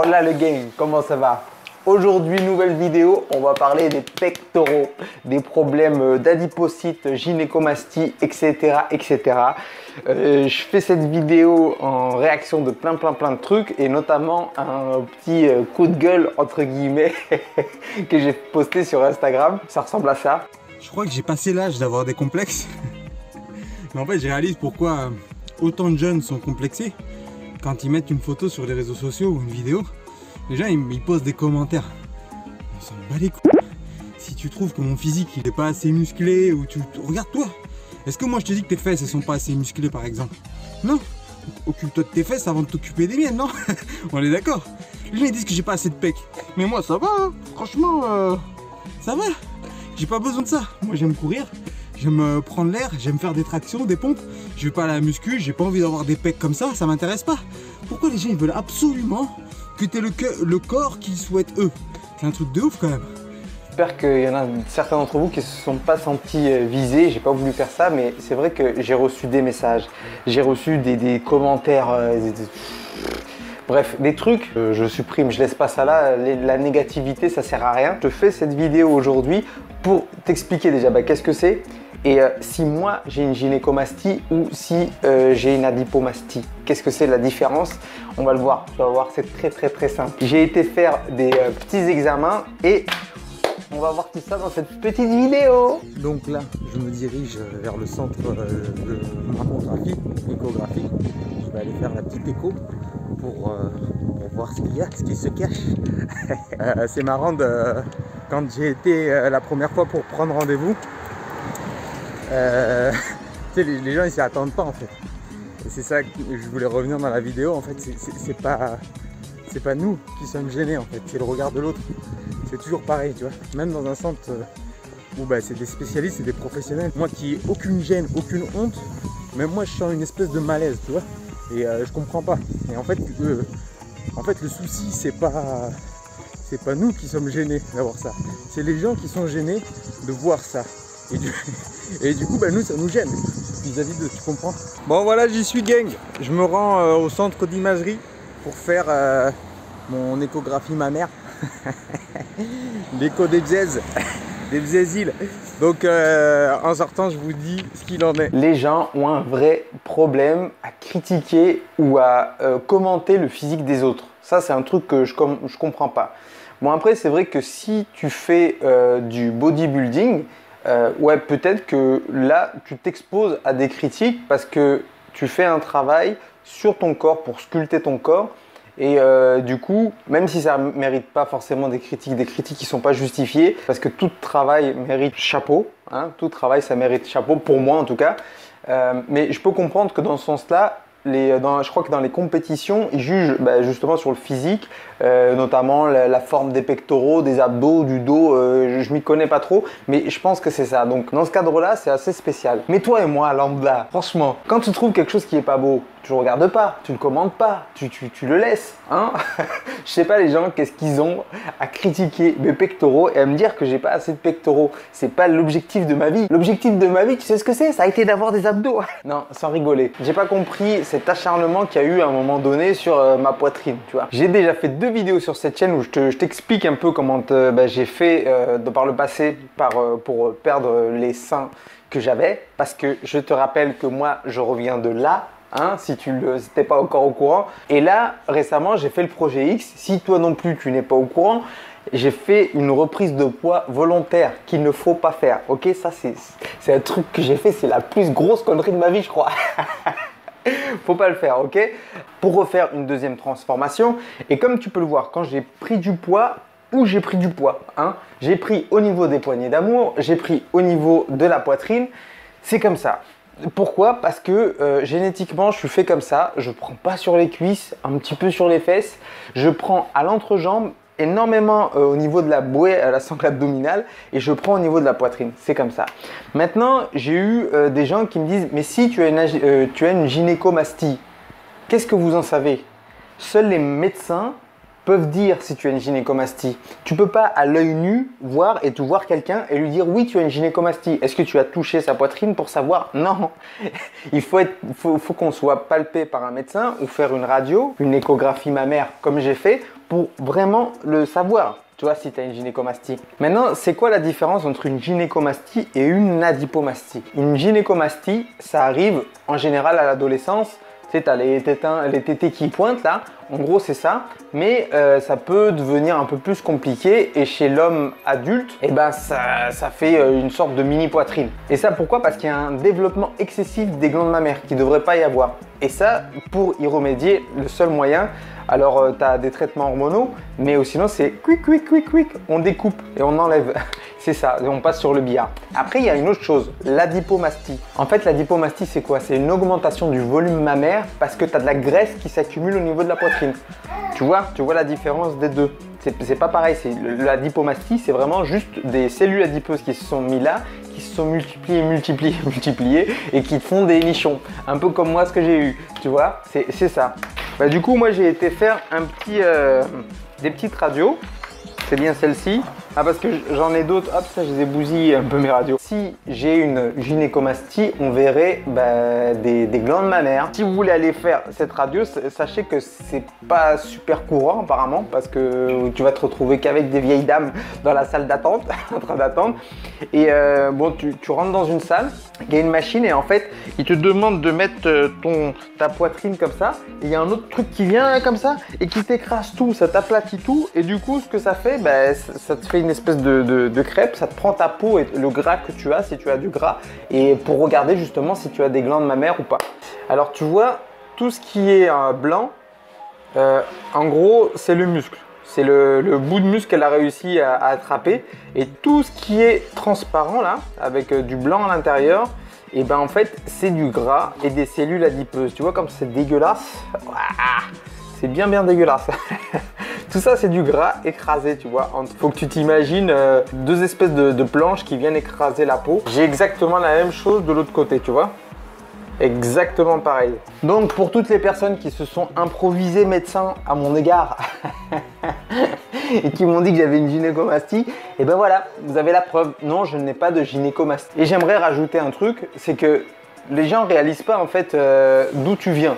Hola le gang, comment ça va? Aujourd'hui, nouvelle vidéo, on va parler des pectoraux, des problèmes d'adipocytes, gynécomastie, etc. Je fais cette vidéo en réaction de plein de trucs et notamment un petit coup de gueule entre guillemets que j'ai posté sur Instagram. Ça ressemble à ça. Je crois que j'ai passé l'âge d'avoir des complexes. Mais en fait, je réalise pourquoi autant de jeunes sont complexés quand ils mettent une photo sur les réseaux sociaux ou une vidéo. Les gens ils posent des commentaires. On s'en bat les couilles. Si tu trouves que mon physique il est pas assez musclé ou regarde-toi. Est-ce que moi je te dis que tes fesses elles sont pas assez musclées par exemple? Non. Occupe-toi de tes fesses avant de t'occuper des miennes, non? On est d'accord. Les gens ils disent que j'ai pas assez de pec. Mais moi ça va, hein. Franchement ça va. J'ai pas besoin de ça. Moi j'aime courir, j'aime prendre l'air, j'aime faire des tractions, des pompes. Je vais pas à la muscu, j'ai pas envie d'avoir des pecs comme ça m'intéresse pas. Pourquoi les gens ils veulent absolument que tu aies le corps qu'ils souhaitent eux? C'est un truc de ouf quand même. J'espère qu'il y en a certains d'entre vous qui ne se sont pas sentis visés. J'ai pas voulu faire ça, mais c'est vrai que j'ai reçu des messages. J'ai reçu des commentaires. Bref, des trucs, je supprime, je laisse pas ça là. La négativité, ça sert à rien. Je fais cette vidéo aujourd'hui pour t'expliquer déjà qu'est-ce que c'est et si moi j'ai une gynécomastie ou si j'ai une adipomastie. Qu'est-ce que c'est la différence? On va le voir, tu vas voir, c'est très simple. J'ai été faire des petits examens et on va voir tout ça dans cette petite vidéo. Donc là, je me dirige vers le centre de mammographie, échographie. Je vais aller faire la petite écho pour voir ce qu'il y a, ce qui se cache. C'est marrant quand j'ai été la première fois pour prendre rendez-vous. Les gens ils s'y attendent pas en fait. Et c'est ça que je voulais revenir dans la vidéo. En fait, c'est pas nous qui sommes gênés en fait, c'est le regard de l'autre. C'est toujours pareil, tu vois. Même dans un centre où c'est des spécialistes, c'est des professionnels. Moi qui ai aucune gêne, aucune honte, même moi je sens une espèce de malaise, tu vois. Et je comprends pas. Et en fait le souci c'est pas nous qui sommes gênés d'avoir ça. C'est les gens qui sont gênés de voir ça. Et du coup nous ça nous gêne vis-à-vis de, tu comprends? Bon voilà, j'y suis gang. Je me rends au centre d'imagerie pour faire mon échographie mammaire. L'écho des bzaises, des bzaiziles. Donc en sortant je vous dis ce qu'il en est. Les gens ont un vrai problème à critiquer ou à commenter le physique des autres. Ça c'est un truc que je comprends pas. Bon après c'est vrai que si tu fais du bodybuilding, ouais peut-être que là tu t'exposes à des critiques parce que tu fais un travail sur ton corps pour sculpter ton corps. Et du coup, même si ça ne mérite pas forcément des critiques qui ne sont pas justifiées, parce que tout travail mérite chapeau, hein, tout travail ça mérite chapeau, pour moi en tout cas. Mais je peux comprendre que dans ce sens-là, je crois que dans les compétitions, ils jugent justement sur le physique, notamment la forme des pectoraux, des abdos, du dos, je m'y connais pas trop, mais je pense que c'est ça. Donc dans ce cadre-là, c'est assez spécial. Mais toi et moi, lambda, franchement, quand tu trouves quelque chose qui est pas beau, tu le regardes pas, tu le commentes pas, tu le laisses, hein. Je sais pas les gens, qu'est-ce qu'ils ont à critiquer mes pectoraux et à me dire que j'ai pas assez de pectoraux. C'est pas l'objectif de ma vie. L'objectif de ma vie, tu sais ce que c'est? Ça a été d'avoir des abdos. Non, sans rigoler. J'ai pas compris cet acharnement qu'il y a eu à un moment donné sur ma poitrine, tu vois. J'ai déjà fait 2 vidéos sur cette chaîne où je t'explique un peu comment j'ai fait par le passé pour perdre les seins que j'avais. Parce que je te rappelle que moi, je reviens de là. Hein, si tu n'étais pas encore au courant. Et là, récemment, j'ai fait le projet X. Si toi non plus, tu n'es pas au courant, j'ai fait une reprise de poids volontaire qu'il ne faut pas faire. Ok, ça c'est un truc que j'ai fait. C'est la plus grosse connerie de ma vie, je crois. Faut pas le faire, ok? Pour refaire une deuxième transformation. Et comme tu peux le voir, quand j'ai pris du poids, où j'ai pris du poids, hein, j'ai pris au niveau des poignées d'amour, j'ai pris au niveau de la poitrine. C'est comme ça. Pourquoi? Parce que génétiquement, je suis fait comme ça. Je prends pas sur les cuisses, un petit peu sur les fesses. Je prends à l'entrejambe, énormément au niveau de la bouée, à la sangle abdominale, et je prends au niveau de la poitrine. C'est comme ça. Maintenant, j'ai eu des gens qui me disent « Mais si tu as une gynécomastie, qu'est-ce que vous en savez ?» Seuls les médecins peuvent dire si tu as une gynécomastie. Tu peux pas à l'œil nu voir quelqu'un et lui dire oui tu as une gynécomastie. Est-ce que tu as touché sa poitrine pour savoir? Non. Il faut qu'on soit palpé par un médecin ou faire une radio, une échographie mammaire comme j'ai fait pour vraiment le savoir. Tu vois, si tu as une gynécomastie. Maintenant, c'est quoi la différence entre une gynécomastie et une adipomastie? Une gynécomastie, ça arrive en général à l'adolescence. Tu sais, tu as les tétés qui pointent là. En gros, c'est ça. Mais ça peut devenir un peu plus compliqué. Et chez l'homme adulte, eh ben, ça fait une sorte de mini poitrine. Et ça, pourquoi? Parce qu'il y a un développement excessif des glandes mammaires qui ne devrait pas y avoir. Et ça, pour y remédier, le seul moyen, alors tu as des traitements hormonaux, mais sinon c'est quick, on découpe et on enlève. C'est ça, on passe sur le billard. Après, il y a une autre chose, l'adipomastie. En fait, l'adipomastie, c'est quoi? C'est une augmentation du volume mammaire parce que tu as de la graisse qui s'accumule au niveau de la poitrine. Tu vois la différence des deux. C'est pas pareil, l'adipomastie, c'est vraiment juste des cellules adipeuses qui se sont mis là, qui se sont multipliées et qui font des nichons. Un peu comme moi, ce que j'ai eu, tu vois, c'est ça. Bah, du coup, moi, j'ai été faire des petites radios. C'est bien celle-ci. Ah, parce que j'en ai d'autres. Hop, ça, je les ai bousillées un peu mes radios. Si j'ai une gynécomastie, on verrait des glandes mammaires. Si vous voulez aller faire cette radio, sachez que c'est pas super courant apparemment, parce que tu vas te retrouver qu'avec des vieilles dames dans la salle d'attente, en train d'attendre. Et bon, tu rentres dans une salle, il y a une machine et en fait, il te demande de mettre ta poitrine comme ça. Il y a un autre truc qui vient comme ça et qui t'écrase tout, ça t'aplatit tout. Et du coup, ce que ça fait, ça te fait une espèce de crêpe, ça te prend ta peau et le gras que tu as, si tu as du gras, et pour regarder justement si tu as des glandes mammaires ou pas. Alors tu vois, tout ce qui est blanc, en gros, c'est le muscle. C'est le bout de muscle qu'elle a réussi à attraper. Et tout ce qui est transparent là, avec du blanc à l'intérieur, et ben en fait, c'est du gras et des cellules adipeuses. Tu vois comme c'est dégueulasse? C'est bien dégueulasse. Tout ça, c'est du gras écrasé, tu vois. Il faut que tu t'imagines deux espèces de planches qui viennent écraser la peau. J'ai exactement la même chose de l'autre côté, tu vois. Exactement pareil. Donc, pour toutes les personnes qui se sont improvisées médecins à mon égard et qui m'ont dit que j'avais une gynécomastie, et ben voilà, vous avez la preuve. Non, je n'ai pas de gynécomastie. Et j'aimerais rajouter un truc, c'est que les gens ne réalisent pas en fait d'où tu viens.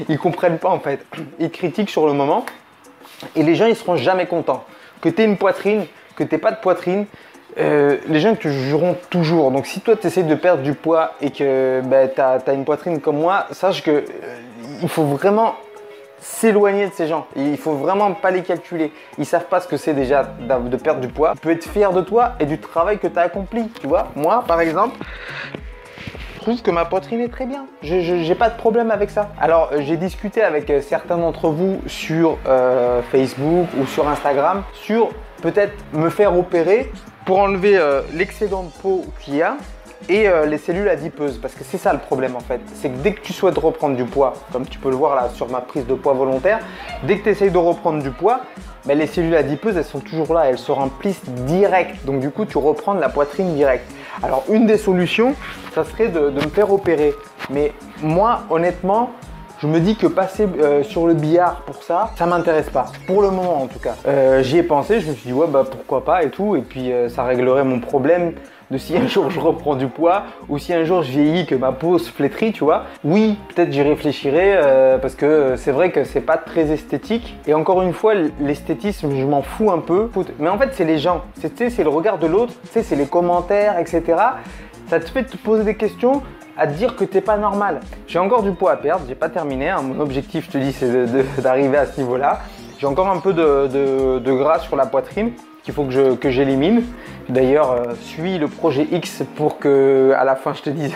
Ils comprennent pas en fait. Ils te critiquent sur le moment et les gens ils seront jamais contents. Que tu aies une poitrine, que tu n'aies pas de poitrine, les gens te jugeront toujours. Donc si toi tu essaies de perdre du poids et que tu as une poitrine comme moi, sache que il faut vraiment s'éloigner de ces gens. Il faut vraiment pas les calculer. Ils savent pas ce que c'est déjà de perdre du poids. Tu peux être fier de toi et du travail que tu as accompli. Tu vois, moi par exemple, je trouve que ma poitrine est très bien. J'ai pas de problème avec ça. Alors, j'ai discuté avec certains d'entre vous sur Facebook ou sur Instagram sur peut-être me faire opérer pour enlever l'excédent de peau qu'il y a et les cellules adipeuses. Parce que c'est ça le problème en fait. C'est que dès que tu souhaites reprendre du poids, comme tu peux le voir là sur ma prise de poids volontaire, dès que tu essayes de reprendre du poids, les cellules adipeuses, elles sont toujours là, elles se remplissent direct. Donc du coup, tu reprends de la poitrine direct. Alors, une des solutions, ça serait de me faire opérer. Mais moi, honnêtement, je me dis que passer sur le billard pour ça, ça m'intéresse pas. Pour le moment, en tout cas. J'y ai pensé, je me suis dit, ouais, pourquoi pas et tout. Et puis, ça réglerait mon problème de si un jour je reprends du poids ou si un jour je vieillis, que ma peau se flétrit, tu vois. Oui, peut-être j'y réfléchirai parce que c'est vrai que c'est pas très esthétique. Et encore une fois, l'esthétisme, je m'en fous un peu. Mais en fait, c'est les gens. C'est le regard de l'autre, c'est les commentaires, etc. Ça te fait te poser des questions, à te dire que t'es pas normal. J'ai encore du poids à perdre, j'ai pas terminé. Hein. Mon objectif, je te dis, c'est d'arriver à ce niveau-là. J'ai encore un peu de gras sur la poitrine qu'il faut que j'élimine. D'ailleurs, suis le projet X pour que à la fin je te dise,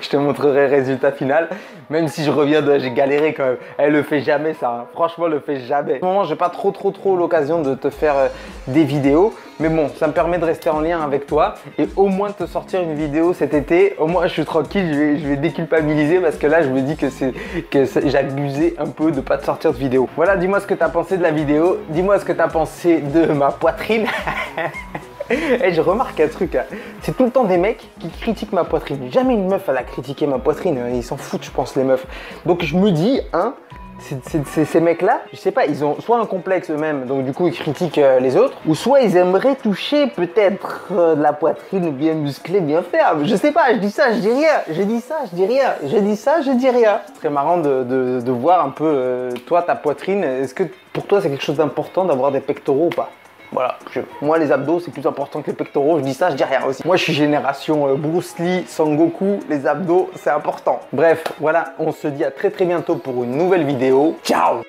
je te montrerai le résultat final. Même si je reviens j'ai galéré quand même. Elle le fait jamais ça, hein. Franchement, elle le fait jamais. Pour le moment, j'ai pas trop l'occasion de te faire des vidéos. Mais bon, ça me permet de rester en lien avec toi et au moins de te sortir une vidéo cet été. Au moins, je suis tranquille, je vais déculpabiliser parce que là, je me dis que j'abusais un peu de pas te sortir de vidéo. Voilà, dis-moi ce que tu as pensé de la vidéo. Dis-moi ce que tu as pensé de ma poitrine. Et je remarque un truc, hein. C'est tout le temps des mecs qui critiquent ma poitrine. Jamais une meuf elle a critiqué ma poitrine, ils s'en foutent je pense les meufs. Donc je me dis, hein, Ces mecs-là, je sais pas, ils ont soit un complexe eux-mêmes, donc du coup ils critiquent les autres, ou soit ils aimeraient toucher peut-être de la poitrine bien musclée, bien ferme. Je sais pas, je dis ça, je dis rien. Je dis ça, je dis rien. Je dis ça, je dis rien. Ce serait marrant de voir un peu, toi, ta poitrine. Est-ce que pour toi c'est quelque chose d'important d'avoir des pectoraux ou pas? Voilà, moi les abdos c'est plus important que les pectoraux, je dis ça, je dis rien aussi. Moi je suis génération Bruce Lee, Sangoku, les abdos c'est important. Bref, voilà, on se dit à très bientôt pour une nouvelle vidéo. Ciao!